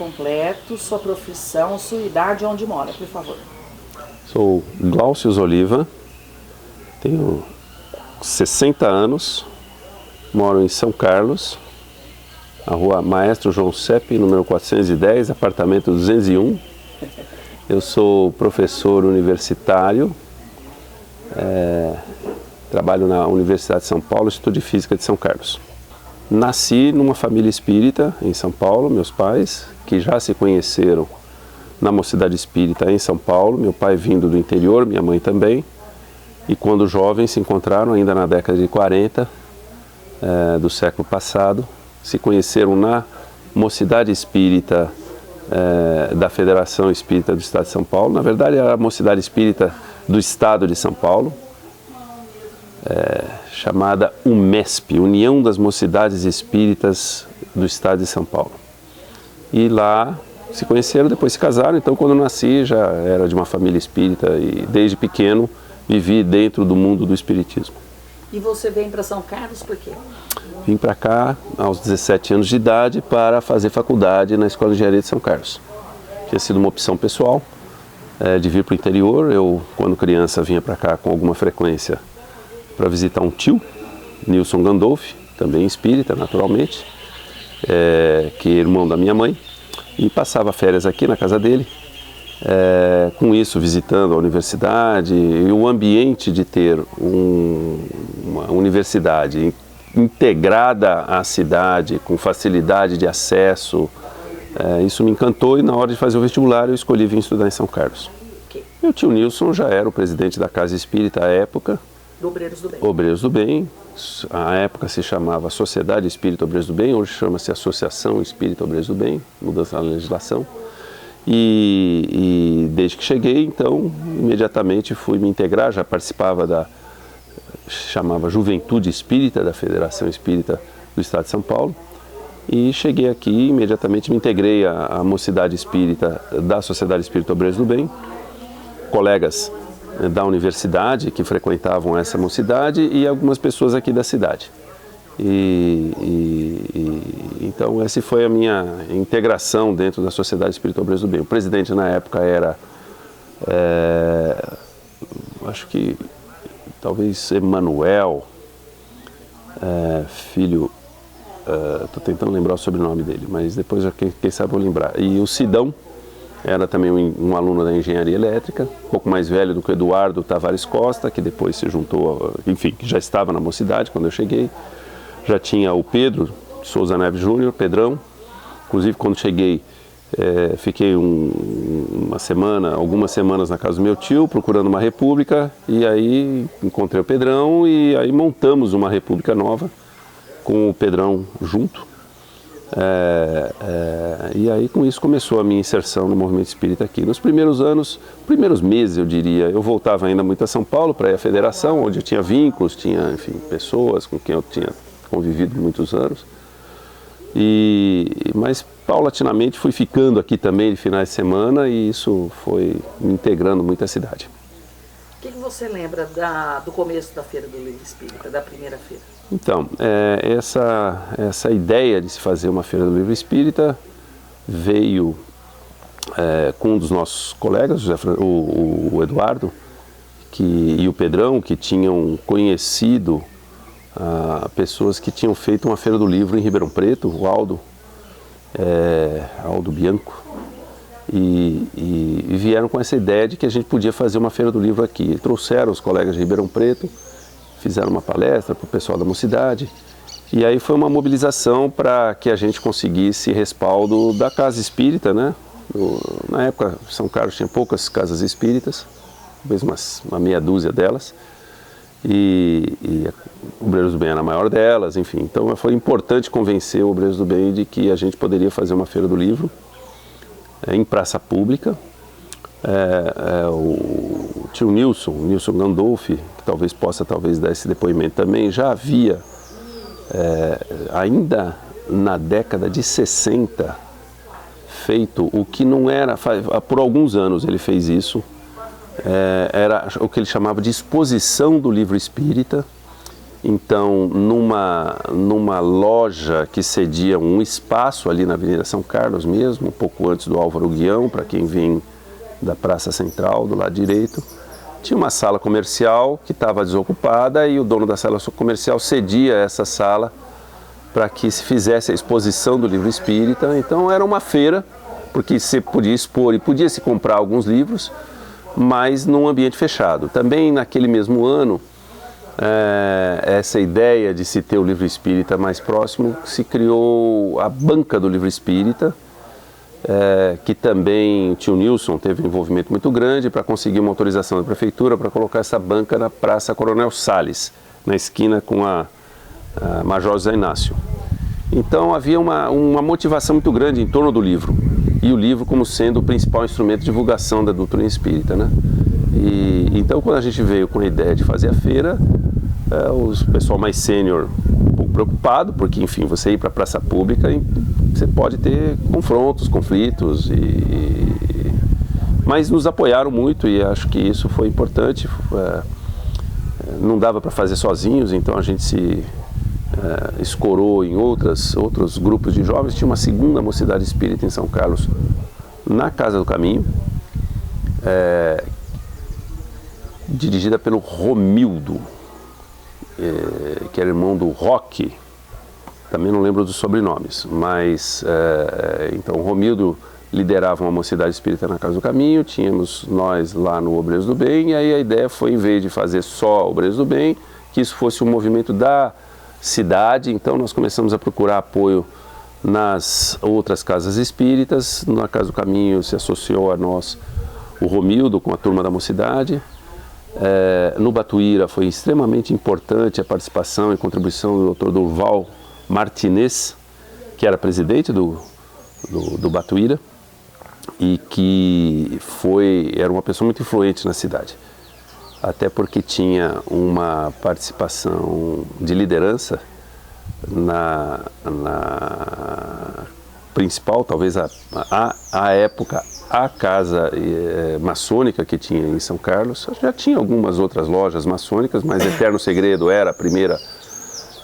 completo, sua profissão, sua idade e onde mora, por favor. Sou Glaucius Oliva, tenho 60 anos, moro em São Carlos, na rua Maestro João Sepp, número 410, apartamento 201. Eu sou professor universitário, trabalho na Universidade de São Paulo, Instituto de Física de São Carlos. Nasci numa família espírita em São Paulo, meus pais, que já se conheceram na Mocidade Espírita em São Paulo, meu pai vindo do interior, minha mãe também, e quando jovens se encontraram ainda na década de 40 do século passado, se conheceram na Mocidade Espírita da Federação Espírita do Estado de São Paulo, na verdade era a Mocidade Espírita do Estado de São Paulo, chamada UMESP, União das Mocidades Espíritas do Estado de São Paulo. E lá se conheceram, depois se casaram, então quando eu nasci já era de uma família espírita e desde pequeno vivi dentro do mundo do espiritismo. E você vem para São Carlos por quê? Vim para cá aos 17 anos de idade para fazer faculdade na Escola de Engenharia de São Carlos. Tinha sido uma opção pessoal de vir para o interior. Eu, quando criança, vinha para cá com alguma frequência para visitar um tio, Nilson Gandolfi, também espírita, naturalmente, que é irmão da minha mãe, e passava férias aqui na casa dele. Com isso, visitando a universidade e o ambiente de ter uma universidade integrada à cidade, com facilidade de acesso, isso me encantou e na hora de fazer o vestibular eu escolhi vir estudar em São Carlos. Okay. Meu tio Nilson já era o presidente da Casa Espírita à época, Do Obreiros do Bem. Obreiros do Bem, à época se chamava Sociedade Espírita Obreiros do Bem, hoje chama-se Associação Espírita Obreiros do Bem, mudança na legislação. E desde que cheguei, então, imediatamente fui me integrar, já participava chamava Juventude Espírita, da Federação Espírita do Estado de São Paulo, e cheguei aqui, imediatamente me integrei à Mocidade Espírita da Sociedade Espírita Obreiros do Bem, colegas da universidade que frequentavam essa mocidade e algumas pessoas aqui da cidade. Então essa foi a minha integração dentro da Sociedade Espírita Obreiros do Bem. O presidente na época era, acho que talvez Emanuel, filho, estou tentando lembrar o sobrenome dele, mas depois quem sabe vou lembrar. E o Sidão era também um aluno da engenharia elétrica, um pouco mais velho do que o Eduardo Tavares Costa, que depois se juntou, enfim, que já estava na mocidade quando eu cheguei. Já tinha o Pedro Souza Neves Júnior, Pedrão. Inclusive, quando cheguei, fiquei algumas semanas na casa do meu tio, procurando uma república, e aí encontrei o Pedrão e aí montamos uma república nova com o Pedrão junto. E aí com isso começou a minha inserção no movimento espírita aqui. Nos primeiros meses eu diria, eu voltava ainda muito a São Paulo para ir à federação, onde eu tinha vínculos, tinha, enfim, pessoas com quem eu tinha convivido muitos anos. Mas paulatinamente fui ficando aqui também de finais de semana e isso foi me integrando muito à cidade. O que você lembra do começo da Feira do Livro Espírita, da primeira feira? Então, essa ideia de se fazer uma Feira do Livro Espírita veio com um dos nossos colegas, o Eduardo e o Pedrão, que tinham conhecido pessoas que tinham feito uma Feira do Livro em Ribeirão Preto, o Aldo Bianco, e vieram com essa ideia de que a gente podia fazer uma Feira do Livro aqui. E trouxeram os colegas de Ribeirão Preto, fizeram uma palestra para o pessoal da mocidade, e aí foi uma mobilização para que a gente conseguisse respaldo da Casa Espírita, né? Na época, São Carlos tinha poucas casas espíritas, talvez uma meia dúzia delas, e o Obreiros do Bem era a maior delas, enfim. Então foi importante convencer o Obreiros do Bem de que a gente poderia fazer uma Feira do Livro em praça pública. O tio Nilson Gandolfi, que talvez possa dar esse depoimento também, já havia, ainda na década de 60, feito o que não era, por alguns anos ele fez isso, era o que ele chamava de exposição do livro espírita, Então, numa loja que cedia um espaço ali na Avenida São Carlos mesmo, um pouco antes do Álvaro Guião, para quem vem da Praça Central, do lado direito, tinha uma sala comercial que estava desocupada e o dono da sala comercial cedia essa sala para que se fizesse a exposição do livro espírita. Então era uma feira, porque você podia expor e podia se comprar alguns livros, mas num ambiente fechado. Também naquele mesmo ano, essa ideia de se ter o livro espírita mais próximo, se criou a banca do livro espírita, que também o tio Nilson teve um envolvimento muito grande para conseguir uma autorização da prefeitura para colocar essa banca na Praça Coronel Salles, na esquina com a Major José Inácio. Então havia uma motivação muito grande em torno do livro, e o livro como sendo o principal instrumento de divulgação da doutrina espírita, né? Então quando a gente veio com a ideia de fazer a feira, o pessoal mais sênior um pouco preocupado, porque enfim, você ir para a praça pública, você pode ter confrontos, conflitos, mas nos apoiaram muito e acho que isso foi importante. Não dava para fazer sozinhos, então a gente se escorou em outros grupos de jovens. Tinha uma segunda mocidade espírita em São Carlos, na Casa do Caminho, dirigida pelo Romildo, que era irmão do Roque, também não lembro dos sobrenomes, mas então o Romildo liderava uma mocidade espírita na Casa do Caminho, tínhamos nós lá no Obreiros do Bem, e aí a ideia foi, em vez de fazer só Obreiros do Bem, que isso fosse um movimento da cidade. Então nós começamos a procurar apoio nas outras casas espíritas. Na Casa do Caminho se associou a nós o Romildo com a turma da mocidade. No Batuíra foi extremamente importante a participação e contribuição do Dr. Durval Martinez, que era presidente do Batuíra e que era uma pessoa muito influente na cidade, até porque tinha uma participação de liderança na principal, talvez à época, a casa maçônica que tinha em São Carlos. Já tinha algumas outras lojas maçônicas, mas Eterno Segredo era a primeira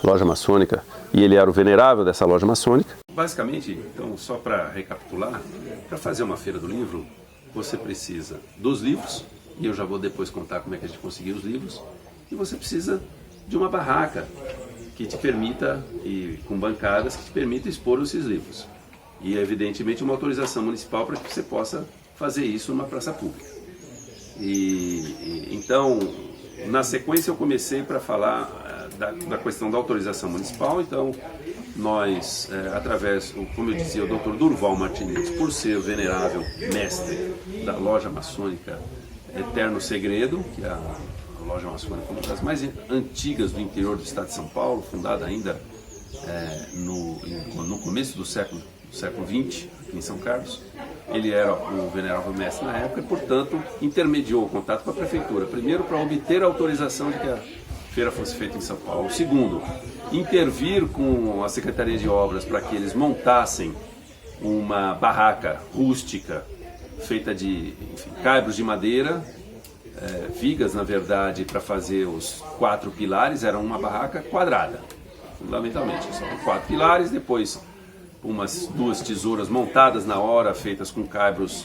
loja maçônica e ele era o venerável dessa loja maçônica. Basicamente, então, só para recapitular, para fazer uma feira do livro, você precisa dos livros, e eu já vou depois contar como é que a gente conseguiu os livros, e você precisa de uma barraca que te permita, e com bancadas, que te permita expor esses livros. E, evidentemente, uma autorização municipal para que você possa fazer isso numa praça pública. Então, na sequência, eu comecei para falar da questão da autorização municipal. Então, nós, através, como eu dizia, o Dr. Durval Martinez, por ser o venerável mestre da loja maçônica Eterno Segredo, que é a loja maçônica uma das mais antigas do interior do estado de São Paulo, fundada ainda no começo do século XX, aqui em São Carlos. Ele era o venerável mestre na época e, portanto, intermediou o contato com a prefeitura. Primeiro, para obter a autorização de que a feira fosse feita em São Paulo. Segundo, intervir com a Secretaria de Obras para que eles montassem uma barraca rústica feita de caibros de madeira, vigas, na verdade, para fazer os 4 pilares. Era uma barraca quadrada, fundamentalmente. Só 4 pilares, depois umas 2 tesouras montadas na hora, feitas com caibros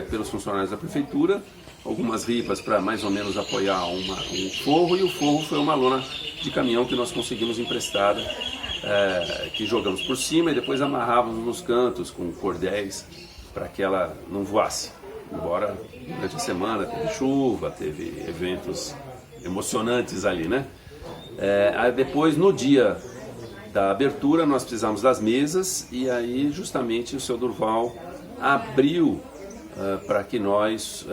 pelos funcionários da prefeitura, algumas ripas para mais ou menos apoiar um forro, e o forro foi uma lona de caminhão que nós conseguimos emprestada, que jogamos por cima e depois amarrávamos nos cantos com cordéis para que ela não voasse. Embora durante a semana teve chuva, teve eventos emocionantes ali, né? Depois, no dia da abertura, nós precisamos das mesas, e aí justamente o seu Durval abriu para que nós,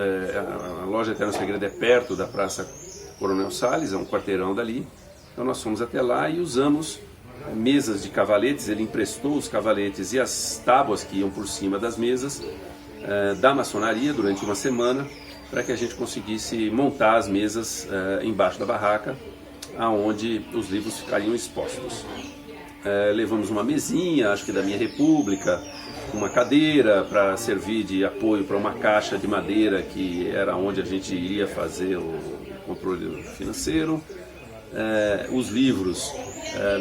a loja Eterno Segredo é perto da Praça Coronel Salles, é um quarteirão dali, então nós fomos até lá e usamos mesas de cavaletes. Ele emprestou os cavaletes e as tábuas que iam por cima das mesas da maçonaria durante uma semana, para que a gente conseguisse montar as mesas embaixo da barraca, aonde os livros ficariam expostos. Levamos uma mesinha, acho que da Minha República, uma cadeira para servir de apoio para uma caixa de madeira, que era onde a gente iria fazer o controle financeiro. Os livros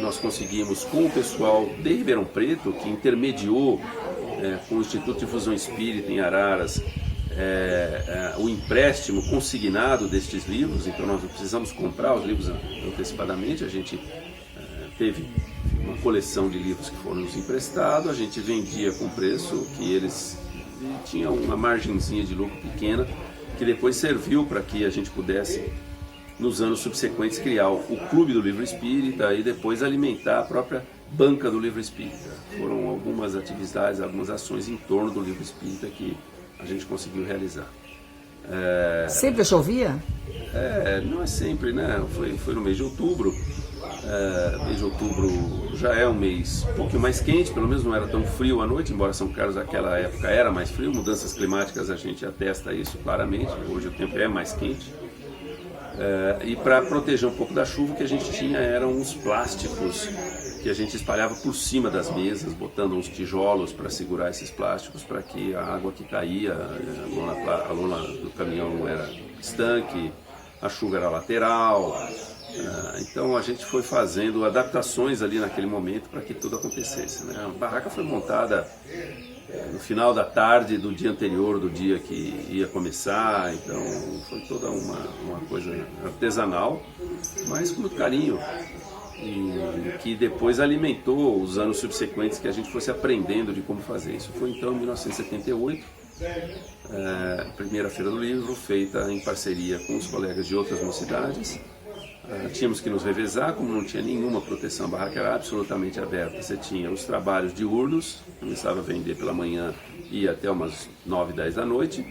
nós conseguimos com o pessoal de Ribeirão Preto, que intermediou com o Instituto de Difusão Espírita em Araras, o empréstimo consignado destes livros. Então nós não precisamos comprar os livros antecipadamente, a gente teve uma coleção de livros que foram nos emprestados, a gente vendia com preço que eles tinham uma margenzinha de lucro pequena, que depois serviu para que a gente pudesse, nos anos subsequentes, criar o Clube do Livro Espírita e depois alimentar a própria Banca do Livro Espírita. Foram algumas atividades, algumas ações em torno do Livro Espírita que a gente conseguiu realizar. Sempre chovia? Não é sempre, né? Foi no mês de outubro. Mês de outubro já é um mês um pouquinho mais quente, pelo menos não era tão frio à noite, embora São Carlos naquela época era mais frio. Mudanças climáticas, a gente atesta isso claramente. Hoje o tempo é mais quente. E para proteger um pouco da chuva, o que a gente tinha eram uns plásticos que a gente espalhava por cima das mesas, botando uns tijolos para segurar esses plásticos, para que a água que caía, a lona do caminhão não era estanque, a chuva era lateral. Então a gente foi fazendo adaptações ali naquele momento para que tudo acontecesse, né? A barraca foi montada no final da tarde do dia anterior, do dia que ia começar, então foi toda uma coisa artesanal, mas com muito carinho, e que depois alimentou os anos subsequentes que a gente fosse aprendendo de como fazer. Isso foi então em 1978, a primeira Feira do Livro, feita em parceria com os colegas de outras mocidades. Tínhamos que nos revezar, como não tinha nenhuma proteção, a barraca era absolutamente aberta. Você tinha os trabalhos diurnos, começava a vender pela manhã e ia até umas 9, 10 da noite,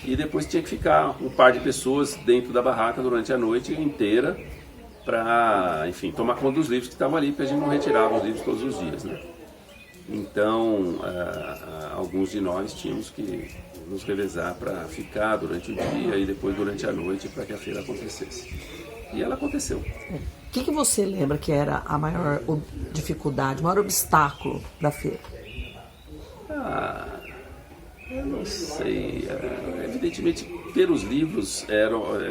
e depois tinha que ficar um par de pessoas dentro da barraca durante a noite inteira para, enfim, tomar conta dos livros que estavam ali, porque a gente não retirava os livros todos os dias, né? Então, alguns de nós tínhamos que nos revezar para ficar durante o dia e depois durante a noite para que a feira acontecesse. E ela aconteceu. O que você lembra que era a maior dificuldade, o maior obstáculo da feira? Eu não sei. Evidentemente, ter os livros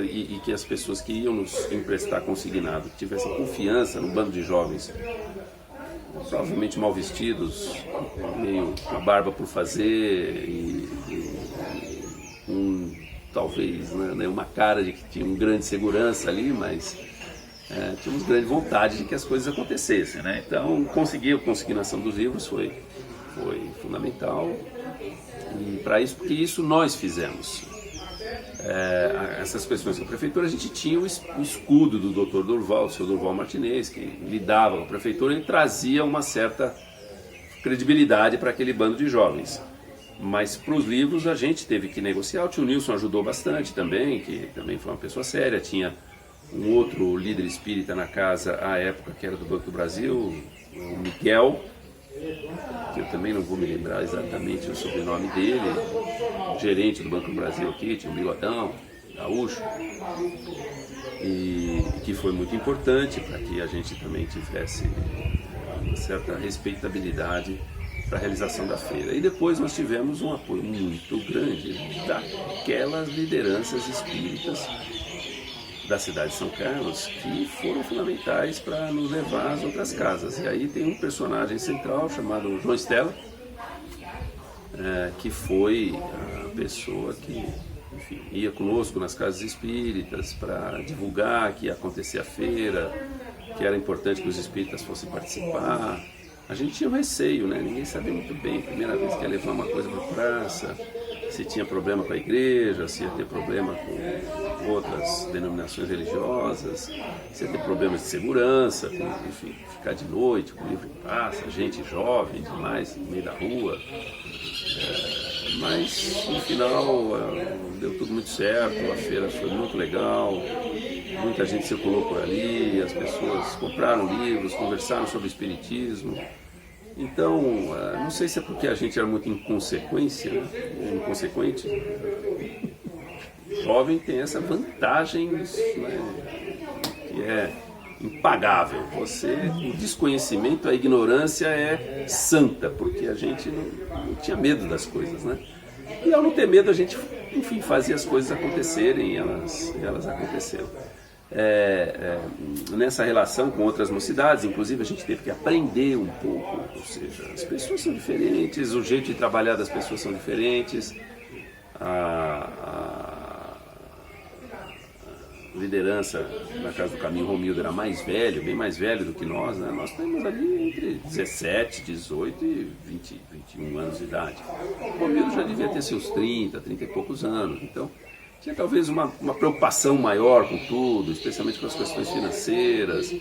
e que as pessoas que iam nos emprestar consignado tivessem confiança no bando de jovens, provavelmente mal vestidos, meio com a barba por fazer talvez, né, uma cara de que tinha um grande segurança ali, mas tínhamos grande vontade de que as coisas acontecessem, né? Então, conseguir a consignação dos livros foi fundamental, e para isso, porque isso nós fizemos. Essas questões com a prefeitura, a gente tinha o escudo do Dr. Durval, do Sr. Durval Martinez, que lidava com a prefeitura e trazia uma certa credibilidade para aquele bando de jovens. Mas para os livros a gente teve que negociar. O tio Nilson ajudou bastante também, que também foi uma pessoa séria. Tinha um outro líder espírita na casa à época, que era do Banco do Brasil, o Miguel, que eu também não vou me lembrar exatamente o sobrenome dele, gerente do Banco do Brasil aqui, tinha um bigodão, gaúcho, e que foi muito importante para que a gente também tivesse uma certa respeitabilidade para a realização da feira. E depois nós tivemos um apoio muito grande daquelas lideranças espíritas da cidade de São Carlos, que foram fundamentais para nos levar às outras casas. E aí tem um personagem central chamado João Estela, que foi a pessoa que, enfim, ia conosco nas casas espíritas para divulgar que ia acontecer a feira, que era importante que os espíritas fossem participar. A gente tinha um receio, né? Ninguém sabia muito bem, primeira vez que ia levar uma coisa para a praça, se tinha problema com a igreja, se ia ter problema com outras denominações religiosas, se ia ter problemas de segurança, com, enfim, ficar de noite, com o livro em praça, gente jovem demais, no meio da rua. Mas no final deu tudo muito certo, a feira foi muito legal, muita gente circulou por ali, as pessoas compraram livros, conversaram sobre espiritismo. Então, não sei se é porque a gente era muito inconsequente. Jovem tem essa vantagem, né, que é impagável. O desconhecimento, a ignorância é santa, porque a gente não tinha medo das coisas, né? E ao não ter medo, a gente, enfim, fazia as coisas acontecerem, e elas aconteceram. nessa relação com outras mocidades. Inclusive a gente teve que aprender um pouco, ou seja, as pessoas são diferentes, o jeito de trabalhar das pessoas são diferentes, a liderança na Casa do Caminho, Romildo era mais velho, bem mais velho do que nós, né? Nós temos ali entre 17, 18 e 20, 21 anos de idade. O Romildo já devia ter seus 30 e poucos anos, então tinha talvez uma preocupação maior com tudo, especialmente com as questões financeiras,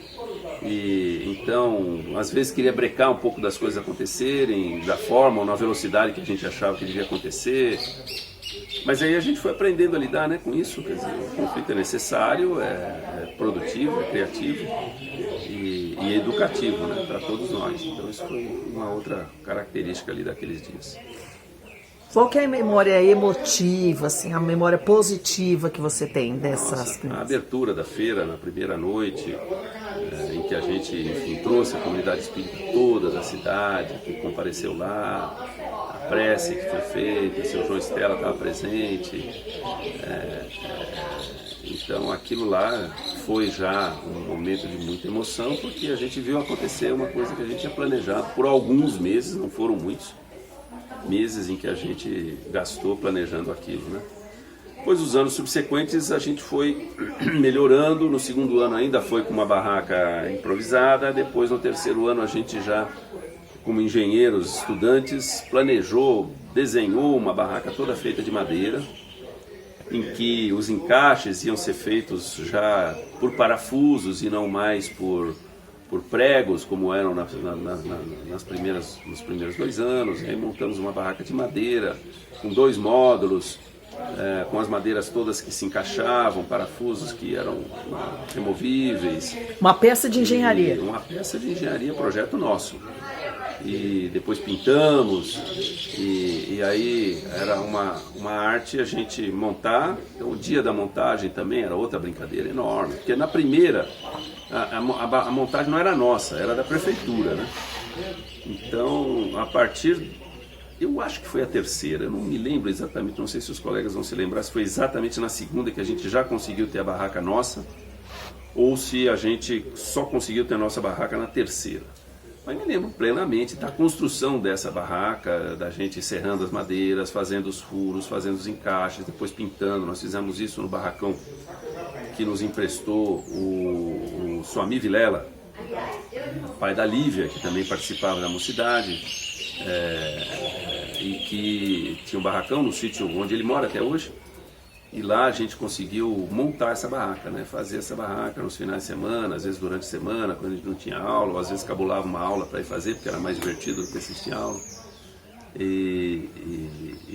e então às vezes queria brecar um pouco das coisas acontecerem, da forma ou na velocidade que a gente achava que devia acontecer. Mas aí a gente foi aprendendo a lidar, né, com isso. Quer dizer, o conflito é necessário, é produtivo, é criativo e educativo, né, para todos nós. Então isso foi uma outra característica ali daqueles dias. Qual que é a memória emotiva, assim, a memória positiva que você tem dessas? Nossa, a abertura da feira na primeira noite, em que a gente, enfim, trouxe a comunidade espírita toda da cidade, que compareceu lá, a prece que foi feita, o seu João Estela estava presente. Então aquilo lá foi já um momento de muita emoção, porque a gente viu acontecer uma coisa que a gente tinha planejado por alguns meses, não foram muitos meses em que a gente gastou planejando aquilo, né? Depois, os anos subsequentes, a gente foi melhorando. No segundo ano ainda foi com uma barraca improvisada. Depois, no terceiro ano, a gente já, como engenheiros, estudantes, planejou, desenhou uma barraca toda feita de madeira, em que os encaixes iam ser feitos já por parafusos e não mais por pregos, como eram nos primeiros 2 anos. Aí montamos uma barraca de madeira, com 2 módulos, com as madeiras todas que se encaixavam, parafusos que eram removíveis. Uma peça de engenharia. Uma peça de engenharia, projeto nosso. E depois pintamos, e aí era uma arte a gente montar. Então, o dia da montagem também era outra brincadeira enorme, porque na primeira a montagem não era nossa, era da prefeitura, né? Então, a partir, eu acho que foi a terceira, eu não me lembro exatamente, não sei se os colegas vão se lembrar, se foi exatamente na segunda que a gente já conseguiu ter a barraca nossa, ou se a gente só conseguiu ter a nossa barraca na terceira. Mas me lembro plenamente da construção dessa barraca, da gente serrando as madeiras, fazendo os furos, fazendo os encaixes, depois pintando. Nós fizemos isso no barracão que nos emprestou o Suami Vilela, pai da Lívia, que também participava da mocidade, e que tinha um barracão no sítio onde ele mora até hoje. E lá a gente conseguiu montar essa barraca, né? Fazer essa barraca nos finais de semana, às vezes durante a semana, quando a gente não tinha aula, ou às vezes cabulava uma aula para ir fazer, porque era mais divertido do que assistir aula. E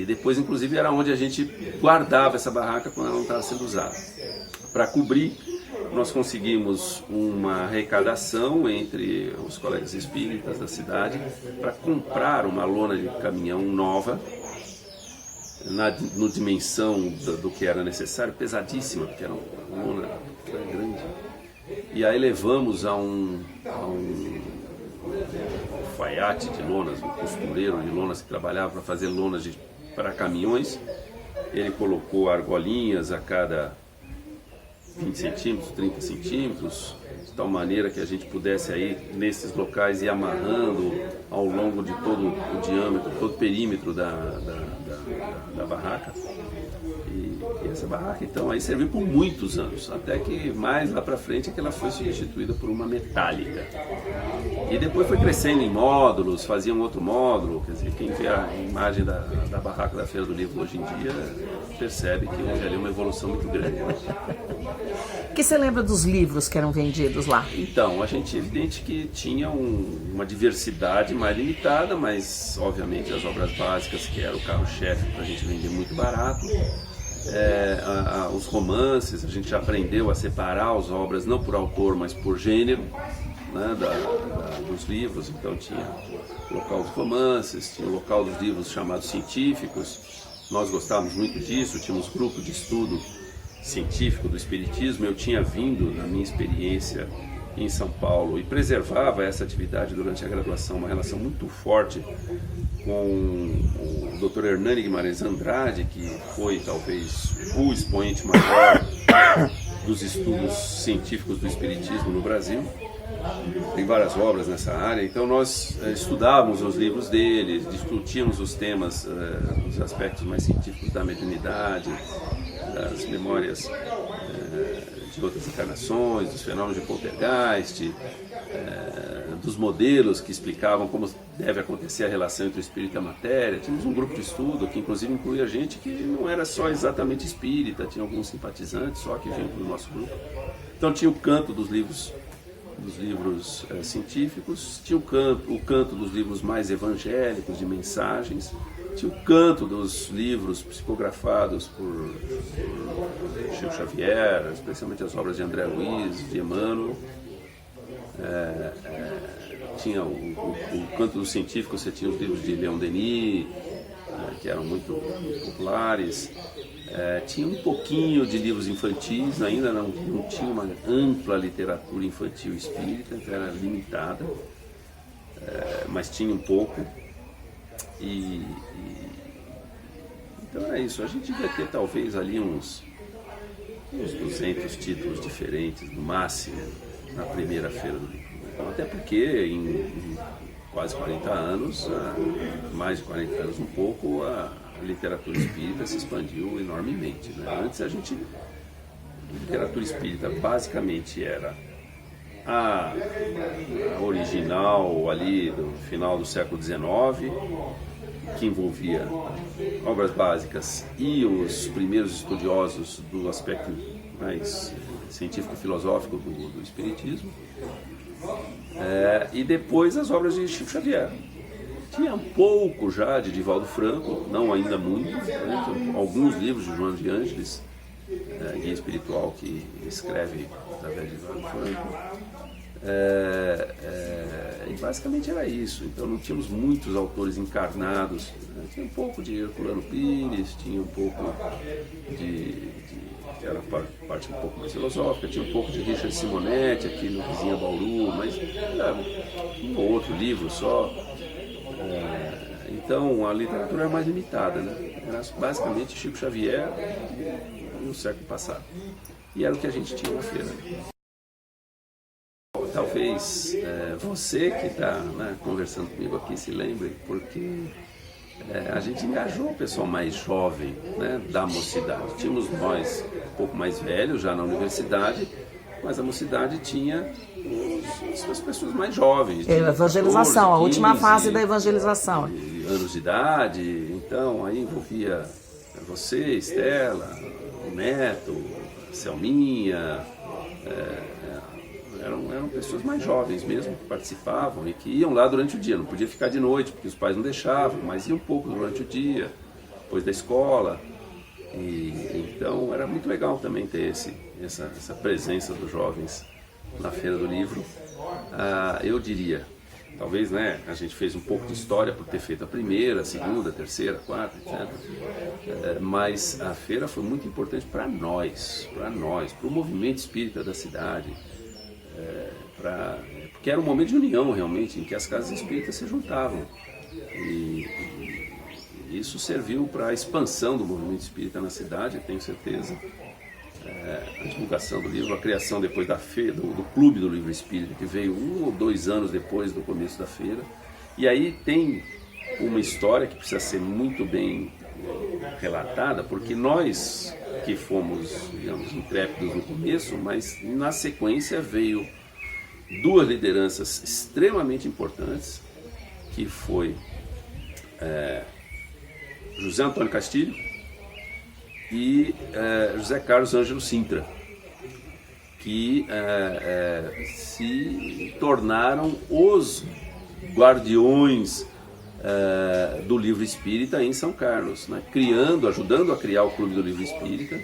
depois, inclusive, era onde a gente guardava essa barraca quando ela não estava sendo usada. Para cobrir, nós conseguimos uma arrecadação entre os colegas espíritas da cidade para comprar uma lona de caminhão nova, no dimensão do que era necessário, pesadíssima, porque era uma lona grande. E aí levamos a um alfaiate de lonas, um costureiro de lonas que trabalhava para fazer lonas para caminhões. Ele colocou argolinhas a cada 20 centímetros, 30 centímetros, de tal maneira que a gente pudesse aí, nesses locais, ir amarrando ao longo de todo o diâmetro, todo o perímetro da barraca. E essa barraca, então, aí serviu por muitos anos, até que mais lá para frente é que ela foi substituída por uma metálica. E depois foi crescendo em módulos, fazia um outro módulo. Quer dizer, quem vê a imagem da barraca da Feira do Livro hoje em dia percebe que houve ali uma evolução muito grande. O que você lembra dos livros que eram vendidos lá? Então, a gente é evidente que tinha uma diversidade mais limitada, mas obviamente as obras básicas, que era o carro-chefe para a gente vender muito barato. Os romances, a gente já aprendeu a separar as obras não por autor, mas por gênero, né, dos livros. Então tinha o local dos romances, tinha o local dos livros chamados científicos. Nós gostávamos muito disso, tínhamos grupo de estudo científico do espiritismo. Eu tinha vindo, na minha experiência em São Paulo, e preservava essa atividade durante a graduação, uma relação muito forte com o Dr. Hernani Guimarães Andrade, que foi talvez o expoente maior dos estudos científicos do espiritismo no Brasil. Tem várias obras nessa área, então nós estudávamos os livros dele, discutíamos os temas, os aspectos mais científicos da mediunidade, das memórias de outras encarnações, dos fenômenos de poltergeist, dos modelos que explicavam como deve acontecer a relação entre o espírito e a matéria. Tínhamos um grupo de estudo que inclusive incluía gente que não era só exatamente espírita, tinha alguns simpatizantes só que vinham para o nosso grupo. Então tinha o canto dos livros científicos, tinha o canto dos livros mais evangélicos, de mensagens, tinha o canto dos livros psicografados por Chico Xavier, especialmente as obras de André Luiz, de Emmanuel. Tinha o canto dos científicos, você tinha os livros de Leon Denis, que eram muito populares. Tinha um pouquinho de livros infantis, ainda não tinha uma ampla literatura infantil espírita, então era limitada, mas tinha um pouco. Então era isso, a gente devia ter talvez ali uns 200 títulos diferentes, no máximo, na primeira feira do livro. Então, até porque em quase 40 anos, mais de 40 anos um pouco, a literatura espírita se expandiu enormemente, né? Antes a literatura espírita basicamente era a original ali do final do século XIX, que envolvia obras básicas e os primeiros estudiosos do aspecto mais científico-filosófico do espiritismo, e depois as obras de Chico Xavier. Tinha um pouco já de Divaldo Franco, não ainda muito, né? Alguns livros de João de Ângeles, guia espiritual, que escreve através de Divaldo Franco. E basicamente era isso. Então não tínhamos muitos autores encarnados, né? Tinha um pouco de Herculano Pires, tinha um pouco que era parte um pouco mais filosófica, tinha um pouco de Richard Simonetti aqui no vizinho Bauru, mas era um ou outro livro só. Então a literatura era mais limitada, né? Era basicamente Chico Xavier no século passado. E era o que a gente tinha na feira. Talvez você que está, né, conversando comigo aqui se lembre, porque a gente engajou o pessoal mais jovem, né, da mocidade. Tínhamos nós um pouco mais velhos já na universidade, mas a mocidade tinha as pessoas mais jovens. Evangelização, 14, 15, a última fase da evangelização. Anos de idade, então aí envolvia você, Estela, o Neto, a Selminha, eram pessoas mais jovens mesmo que participavam e que iam lá durante o dia, não podia ficar de noite porque os pais não deixavam, mas iam um pouco durante o dia, depois da escola. Então era muito legal também ter essa presença dos jovens na Feira do Livro. Eu diria, talvez, né, a gente fez um pouco de história por ter feito a primeira, a segunda, a terceira, a quarta, etc. Mas a feira foi muito importante para nós, para o movimento espírita da cidade, porque era um momento de união realmente, em que as casas espíritas se juntavam. E isso serviu para a expansão do movimento espírita na cidade, eu tenho certeza. A divulgação do livro, a criação depois da feira, do Clube do Livro Espírita, que veio 1 ou 2 anos depois do começo da feira. E aí tem uma história que precisa ser muito bem relatada, porque nós que fomos, digamos, intrépidos no começo, mas na sequência veio 2 lideranças extremamente importantes, que foi José Antônio Castilho e José Carlos Ângelo Sintra, que se tornaram os guardiões do livro espírita em São Carlos, né? Ajudando a criar o Clube do Livro Espírita,